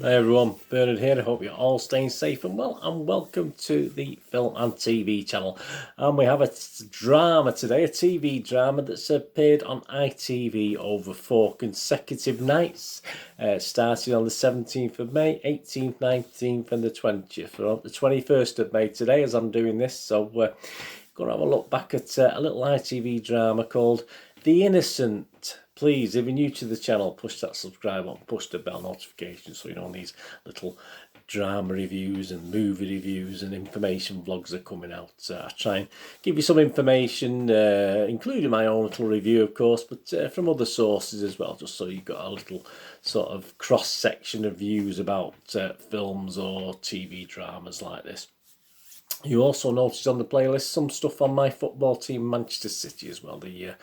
Hi everyone, Bernard here. I hope you're all staying safe and well, and welcome to the Film and TV channel. And we have a drama today, a TV drama that's appeared on ITV over 4 consecutive nights, starting on the 17th of May, 18th, 19th and the 20th. We're on the 21st of May today as I'm doing this, so we're going to have a look back at a little ITV drama called The Innocent. Please, if you're new to the channel, push that subscribe button, push the bell notification so you know these little drama reviews and movie reviews and information vlogs are coming out. I try and give you some information, including my own little review, of course, but from other sources as well, just so you've got a little sort of cross-section of views about films or TV dramas like this. You also noticed on the playlist some stuff on my football team, Manchester City, as well, the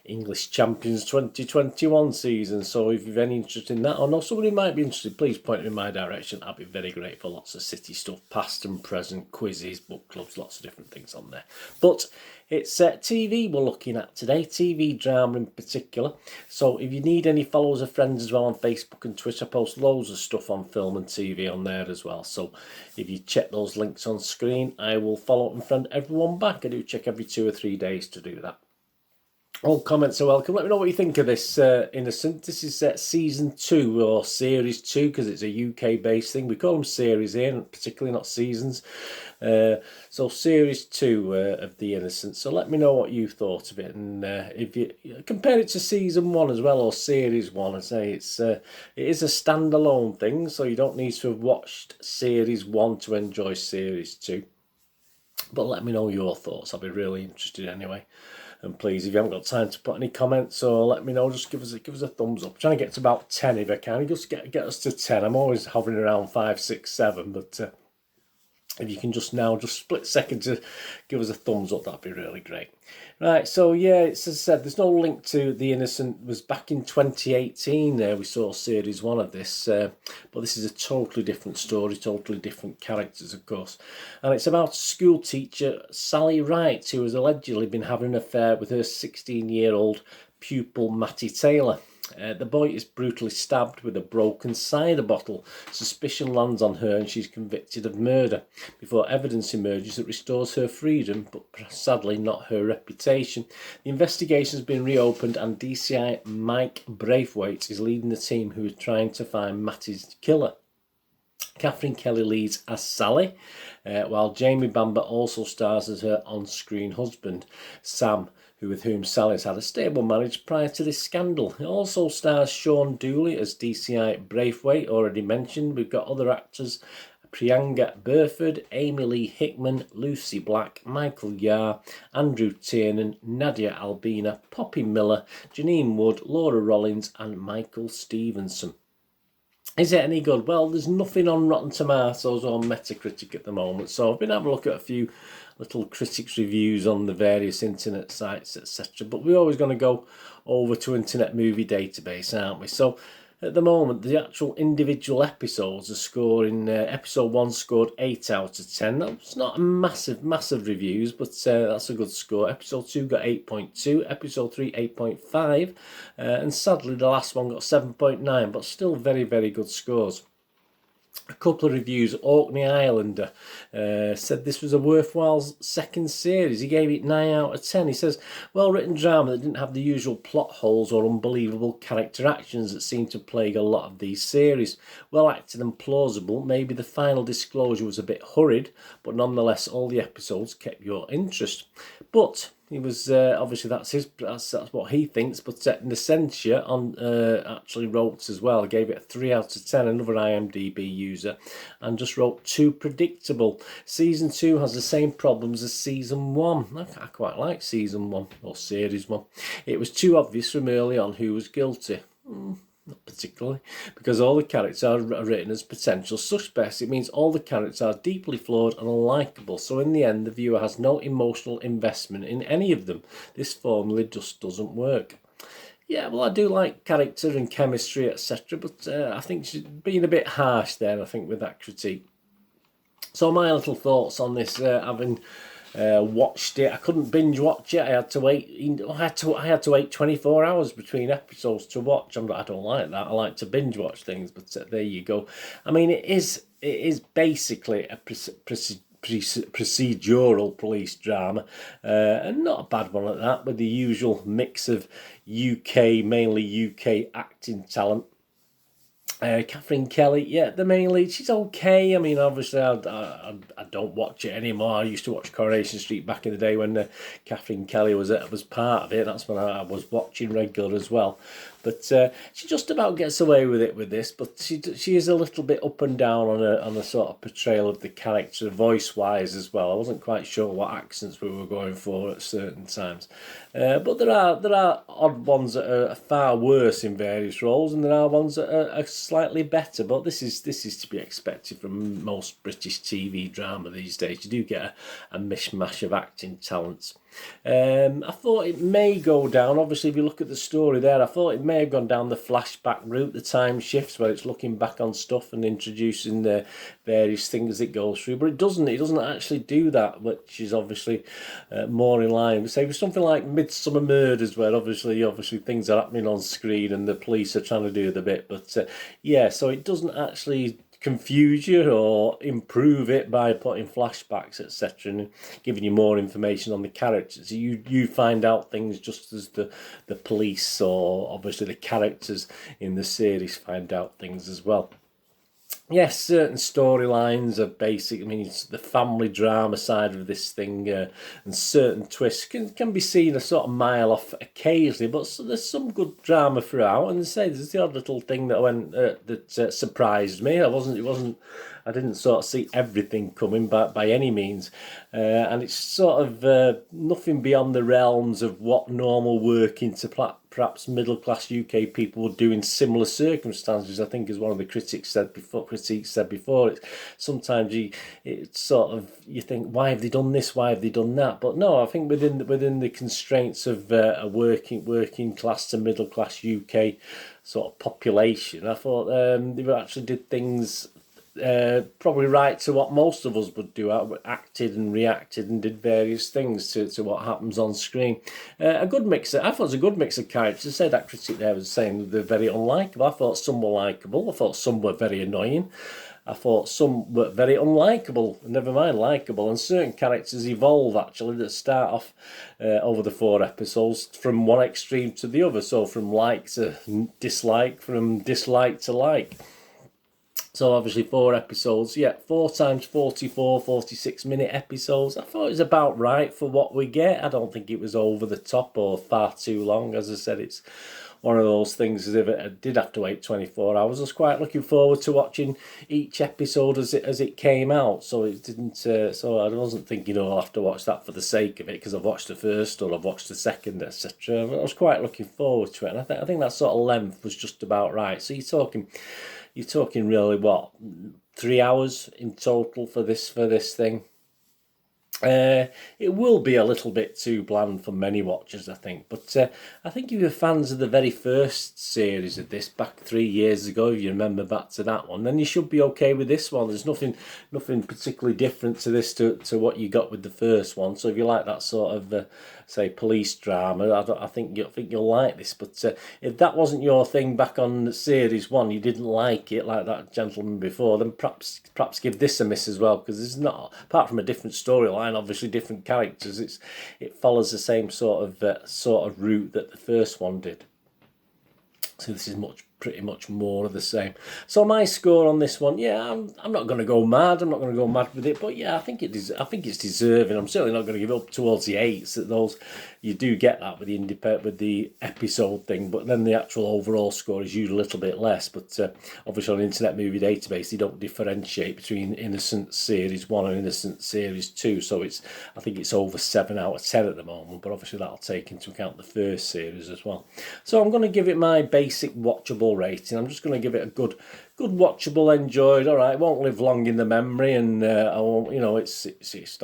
English Champions 2021 season. So if you've any interest in that, or know somebody might be interested, please point them in my direction. I'd be very grateful. Lots of City stuff, past and present, quizzes, book clubs, lots of different things on there. But it's TV we're looking at today, TV drama in particular. So if you need any followers or friends as well on Facebook and Twitter, I post loads of stuff on film and TV on there as well. So if you check those links on screen, I will follow and friend everyone back. I do check every 2 or 3 days to do that. All comments are welcome. Let me know what you think of this Innocent. This is season 2 or series 2 because it's a UK based thing. We call them series here, particularly not seasons. So series 2 of The Innocent. So let me know what you thought of it, and if you compare it to season 1 as well, or series 1. I say it is a standalone thing, so you don't need to have watched series 1 to enjoy series 2. But let me know your thoughts. I'll be really interested anyway. And please, if you haven't got time to put any comments or let me know, just give us a thumbs up. I'm trying to get to about 10 if I can. Just get us to 10. I'm always hovering around 5, 6, 7, but if you can just split second to give us a thumbs up, that'd be really great. Right, so yeah, it's as I said, there's no link to The Innocent. It was back in 2018 we saw series 1 of this, but this is a totally different story, totally different characters, of course. And it's about school teacher Sally Wright, who has allegedly been having an affair with her 16-year-old pupil Matty Taylor. The boy is brutally stabbed with a broken cider bottle. Suspicion lands on her and she's convicted of murder before evidence emerges that restores her freedom, but sadly not her reputation. The investigation has been reopened and DCI Mike Braithwaite is leading the team who is trying to find Matty's killer. Katherine Kelly leads as Sally, while Jamie Bamber also stars as her on-screen husband, Sam, with whom Sally's had a stable marriage prior to this scandal. It also stars Sean Dooley as DCI Braithwaite, already mentioned. We've got other actors, Priyanka Burford, Amy Lee Hickman, Lucy Black, Michael Yar, Andrew Tiernan, Nadia Albina, Poppy Miller, Janine Wood, Laura Rollins and Michael Stevenson. Is it any good? Well, there's nothing on Rotten Tomatoes or Metacritic at the moment, so I've been having a look at a few little critics' reviews on the various internet sites, etc. But we're always going to go over to Internet Movie Database, aren't we? So at the moment, the actual individual episodes are scoring. Episode 1 scored 8 out of 10. That's not a massive reviews, but that's a good score. Episode 2 got 8.2. Episode 3, 8.5. And sadly, the last one got 7.9, but still very, very good scores. A couple of reviews. Orkney Islander said this was a worthwhile second series. He gave it 9 out of 10. He says, well-written drama that didn't have the usual plot holes or unbelievable character actions that seem to plague a lot of these series. Well acted and plausible. Maybe the final disclosure was a bit hurried, but nonetheless all the episodes kept your interest. But he was obviously that's what he thinks, but Nescentia on actually wrote as well, gave it a 3 out of 10, another IMDb user, and just wrote too predictable. Season 2 has the same problems as season 1. I quite like season 1 or series 1. It was too obvious from early on who was guilty. Not particularly, because all the characters are written as potential suspects. It means all the characters are deeply flawed and unlikable, so in the end the viewer has no emotional investment in any of them. This formula just doesn't work. Yeah, well, I do like character and chemistry, etc., but I think she's being a bit harsh there, I think, with that critique. So my little thoughts on this, having watched it. I couldn't binge watch it. I had to wait. I had to wait 24 hours between episodes to watch. I don't like that. I like to binge watch things. But there you go. I mean, it is basically a procedural police drama, and not a bad one at that, with the usual mix of mainly UK acting talent. Catherine Kelly, yeah, the main lead, she's okay. I mean, obviously, I don't watch it anymore. I used to watch Coronation Street back in the day when Catherine Kelly was part of it. That's when I was watching regular as well. But she just about gets away with it with this. But she is a little bit up and down on a sort of portrayal of the character, voice wise as well. I wasn't quite sure what accents we were going for at certain times. But there are odd ones that are far worse in various roles, and there are ones that are slightly better. But this is to be expected from most British TV drama these days. You do get a mishmash of acting talents. I thought it may go down, obviously if you look at the story there, I thought it may have gone down the flashback route, the time shifts where it's looking back on stuff and introducing the various things it goes through, but it doesn't actually do that, which is obviously more in line, say, with something like Midsummer Murders, where obviously things are happening on screen and the police are trying to do the bit, but yeah, so it doesn't actually confuse you or improve it by putting flashbacks, etc., and giving you more information on the characters. You find out things just as the police, or obviously the characters in the series, find out things as well. Yes, certain storylines are basic. I mean, it's the family drama side of this thing, and certain twists can be seen a sort of mile off occasionally, but there's some good drama throughout. And there's the odd little thing that surprised me. I didn't sort of see everything coming by any means, and it's sort of nothing beyond the realms of what normal working to perhaps middle-class UK people would do in similar circumstances. I think, as one of the critics said before, sometimes you think, why have they done this? Why have they done that? But no, I think within the constraints of a working class to middle class UK sort of population, I thought they actually did things probably right to what most of us would do. Acted and reacted and did various things to what happens on screen. A good mix. I thought it was a good mix of characters. I said that critic there was saying they're very unlikable. I thought some were likeable. I thought some were very annoying. I thought some were very unlikable, never mind likeable, and certain characters evolve actually that start off over the 4 episodes from one extreme to the other. So from like to dislike, from dislike to like. So obviously 4 episodes, 4 times 44, 46-minute episodes. I thought it was about right for what we get. I don't think it was over the top or far too long. As I said, it's one of those things, as if it did have to wait 24 hours. I was quite looking forward to watching each episode as it came out. So it didn't. So I wasn't thinking, I'll have to watch that for the sake of it because I've watched the first or I've watched the second, etc. I was quite looking forward to it, and I think that sort of length was just about right. So you're talking really, what, 3 hours in total for this thing. It will be a little bit too bland for many watchers, I think. But I think if you're fans of the very first series of this, back 3 years ago, if you remember back to that one, then you should be okay with this one. There's nothing particularly different to this to what you got with the first one. So if you like that sort of say police drama, I think you'll like this. But if that wasn't your thing back on series 1, you didn't like it like that gentleman before, then perhaps give this a miss as well, because it's not, apart from a different storyline, obviously different characters, it follows the same sort of route that the first one did. So this is pretty much more of the same. So my score on this one, I'm not going to go mad. I'm not going to go mad with it, but I think it's deserving. I'm certainly not going to give up towards the 8s. That those, you do get that with the episode thing, but then the actual overall score is usually a little bit less. But obviously on Internet Movie Database, they don't differentiate between Innocent Series 1 and Innocent Series 2. So I think it's over 7 out of 10 at the moment. But obviously that'll take into account the first series as well. So I'm going to give it my basic watchable rating. I'm just going to give it a good watchable, enjoyed. All right, it won't live long in the memory, and I won't, it's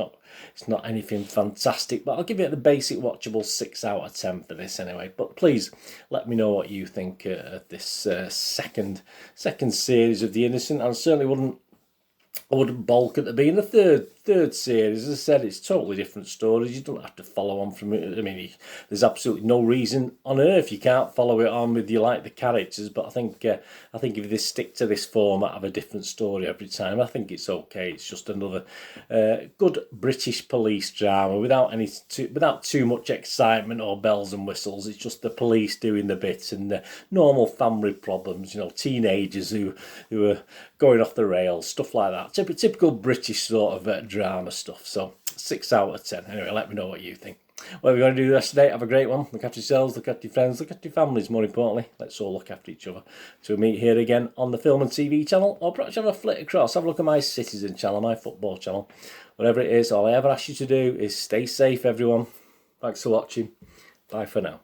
not anything fantastic, but I'll give it the basic watchable 6 out of 10 for this anyway. But please let me know what you think of this second series of The Innocent. I certainly wouldn't balk at there being a third third series, as I said, it's totally different stories. You don't have to follow on from it. I mean, there's absolutely no reason on earth you can't follow it on with you like the characters. But I think if they stick to this format of a different story every time, I think it's okay. It's just another good British police drama without too much excitement or bells and whistles. It's just the police doing the bits and the normal family problems. You know, teenagers who are going off the rails, stuff like that. Typical British sort of drama stuff. So 6 out of 10. Anyway, let me know what you think. What we're going to do the rest of the day, have a great one. Look after yourselves, look after your friends, look after your families, more importantly. Let's all look after each other. So we'll meet here again on the Film and TV channel, or perhaps have a flick across, have a look at my Citizen channel, my football channel. Whatever it is, all I ever ask you to do is stay safe, everyone. Thanks for watching. Bye for now.